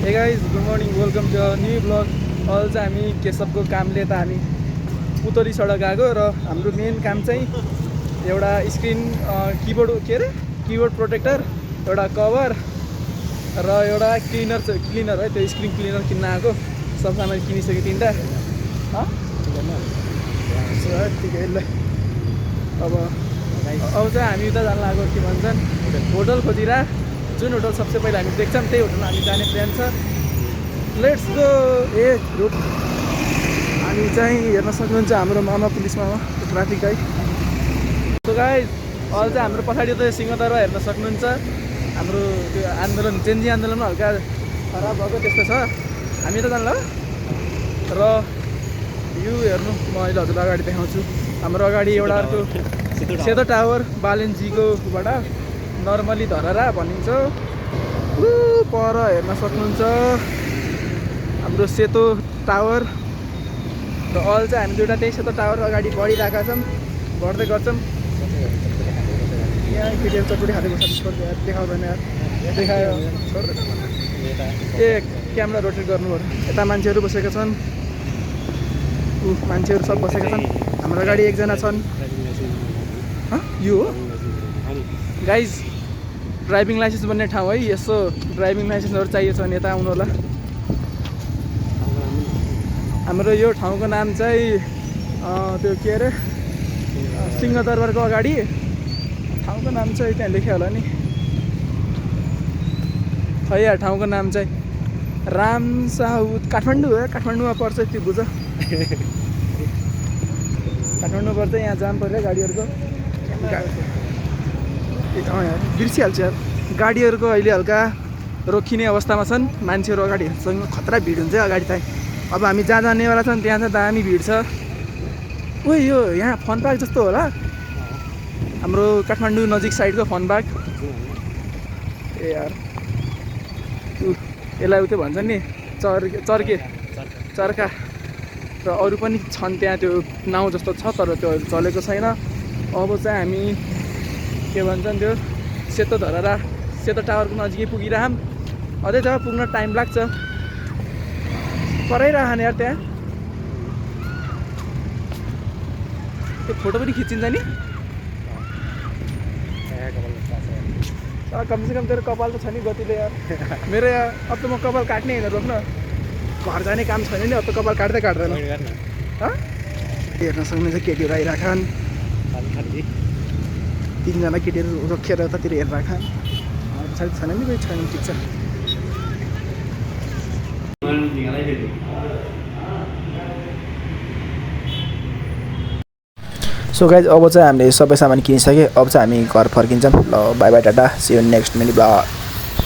हे guys good morning welcome to new vlog. अहिले चाहिँ हामी केशवको कामले त हामी पुतली सडक गएको र हाम्रो मेन काम चाहिँ एउटा स्क्रिन किबोर्ड प्रोटेक्टर, एउटा कभर र एउटा क्लिनर है, त्यो स्क्रिन क्लिनर किन्न आएको। सब सामान किनिसक्यो तीनटा। ठिकै ल। अब चाहिँ हामी उता जान लागेको के भन्छन् होटल खोजिरा। जुन होटल सबसे पहिला हामी देख्छौँ त्यही होटलमा हामी जाने प्लान छ। Let's go. रुट हामी चाहिँ हेर्न सक्नुहुन्छ हाम्रो मामा पुलिस मामा ट्राफिक गाइड। सो गाइज अहिले चाहिँ हाम्रो पछाडि त सिंहदरबार हेर्न सक्नुहुन्छ। हाम्रो त्यो आन्दोलन जेन्जी आन्दोलनमा हल्का खराब भएको त्यस्तो छ। हामी त जान्ला र यो हेर्नु म अहिले हजुर अगाडि देखाउँछु। हाम्रो अगाडि एउटा अर्को सेतो टावर बालेन्जीकोबाट नर्मली धरहरा भनिन्छ। पर हेर्न सक्नुहुन्छ हाम्रो सेतो टावर र अहिले चाहिँ हामी दुईवटा त्यही सेतो टावर अगाडि बढिरहेका छौँ, बढ्दै गर्छौँ। यहाँ केटीहरू चटुटी खाँदै बस्छ, देखाउँदैन यार, देखायो क्यामेरा रोटेट गर्नुभयो। यता मान्छेहरू बसेका छन्, मान्छेहरू सब बसेका छन्। हाम्रो अगाडि एकजना छन्। यो हो गाइज ड्राइभिङ लाइसेन्स बन्ने ठाउँ है। यसो ड्राइभिङ लाइसेन्सहरू चाहिएको छ भने यता आउनु होला। हाम्रो यो ठाउँको नाम चाहिँ त्यो के अरे सिंहदरबारको अगाडि ठाउँको नाम चाहिँ त्यहाँ लेख्यो होला नि। खै यार ठाउँको नाम चाहिँ रामसाउथ काठमाडौँ हो। काठमाडौँमा पर्छ, त्यो बुझ। काठमाडौँ पर्छ। यहाँ जाम पऱ्यो गाडीहरूको। यार बिर्सिहाल्छ यार। गाडीहरूको अहिले हल्का रोकिने अवस्थामा छन्। मान्छेहरू अगाडिसँग खतरा भिड हुन्छ अगाडि चाहिँ। अब हामी जहाँ जानेवाला छन् त्यहाँ चाहिँ दामी भिड छ। यो यहाँ फन पार्क जस्तो होला हाम्रो काठमाडौँ नजिक साइडको फन पार्क। यार यसलाई उयो भन्छ नि चर्का र अरू पनि छन् त्यहाँ। त्यो नाउँ जस्तो छ तर त्यो चलेको छैन। अब चाहिँ हामी के भन्छन् त्यो सेतो टावरको नजिकै पुगिरहँ। अझै जब पुग्न टाइम लाग्छ। कराइरहने यार त्यहाँ त्यो फोटो पनि खिचिन्छ नि। कमसेकम तेरो कपाल त छ नि गतिले यार। मेरो यार अब त म कपाल काट्ने होइन, रोक्न घर जाने काम छैन नि। अब त कपाल काट्दैन। हेर्न सक्नुहुन्छ केटीहरू आइरहेछन्। तीनजना केटीहरू रोकेर यतातिर हेरिरहेछन्। पछाडि छैन नि कोही, छैन, ठिक छ। सो गाइज अब चाहिँ हामीले सबै सामान किनिसक्यो। अब चाहिँ हामी घर फर्किन्छौँ। ल bye bye tata, see you next mini blog.